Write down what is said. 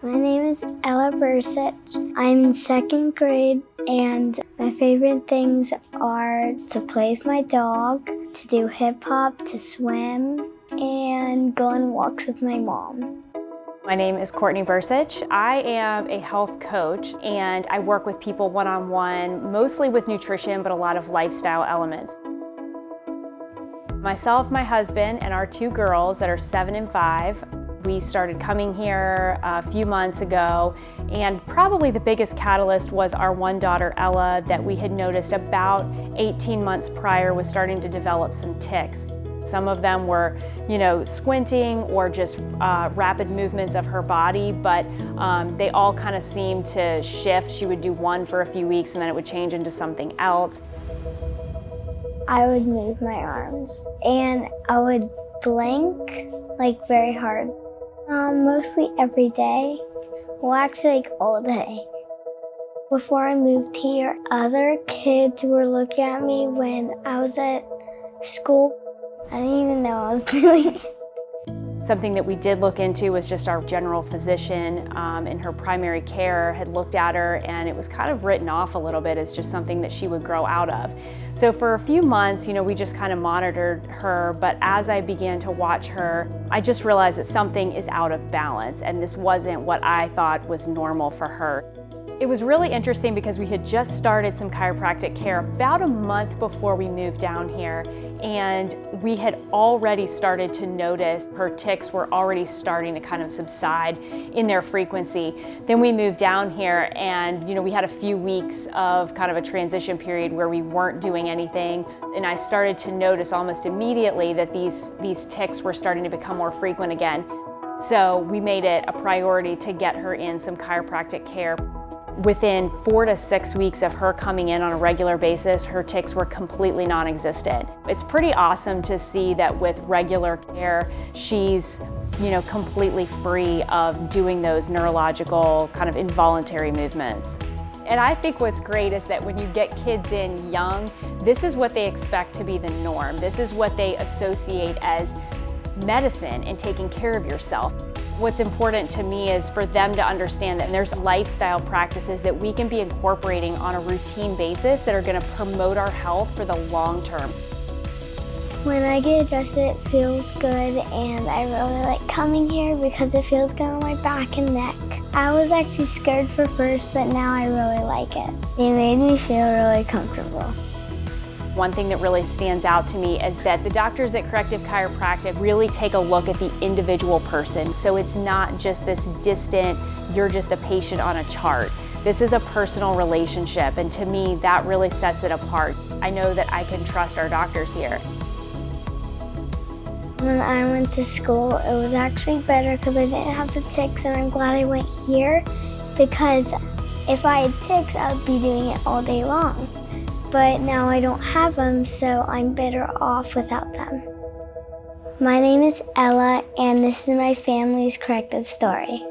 My name is Ella Bursich. I'm in second grade, and my favorite things are to play with my dog, to do hip hop, to swim, and go on walks with my mom. My name is Courtney Bursich. I am a health coach, and I work with people one-on-one, mostly with nutrition, but a lot of lifestyle elements. Myself, my husband, and our two girls that are 7 and 5, we started coming here a few months ago, and probably the biggest catalyst was our one daughter, Ella, that we had noticed about 18 months prior was starting to develop some tics. Some of them were, squinting or just rapid movements of her body, but they all kind of seemed to shift. She would do one for a few weeks and then it would change into something else. I would move my arms and I would blink very hard. Mostly every day. Well, actually all day. Before I moved here, other kids were looking at me when I was at school. I didn't even know I was doing it. Something that we did look into was just our general physician in her primary care had looked at her, and it was kind of written off a little bit as just something that she would grow out of. So for a few months, we just kind of monitored her, but as I began to watch her, I just realized that something is out of balance, and this wasn't what I thought was normal for her. It was really interesting because we had just started some chiropractic care about a month before we moved down here, and we had already started to notice her tics were already starting to kind of subside in their frequency. Then we moved down here and we had a few weeks of kind of a transition period where we weren't doing anything, and I started to notice almost immediately that these tics were starting to become more frequent again. So we made it a priority to get her in some chiropractic care. Within 4 to 6 weeks of her coming in on a regular basis, her tics were completely non-existent. It's pretty awesome to see that with regular care, she's completely free of doing those neurological kind of involuntary movements. And I think what's great is that when you get kids in young, this is what they expect to be the norm. This is what they associate as medicine and taking care of yourself. What's important to me is for them to understand that there's lifestyle practices that we can be incorporating on a routine basis that are going to promote our health for the long term. When I get dressed, it feels good, and I really like coming here because it feels good on my back and neck. I was actually scared for first, but now I really like it. It made me feel really comfortable. One thing that really stands out to me is that the doctors at Corrective Chiropractic really take a look at the individual person. So it's not just this distant, you're just a patient on a chart. This is a personal relationship, and to me, that really sets it apart. I know that I can trust our doctors here. When I went to school, it was actually better because I didn't have the tics, and I'm glad I went here because if I had tics, I would be doing it all day long. But now I don't have them, so I'm better off without them. My name is Ella, and this is my family's corrective story.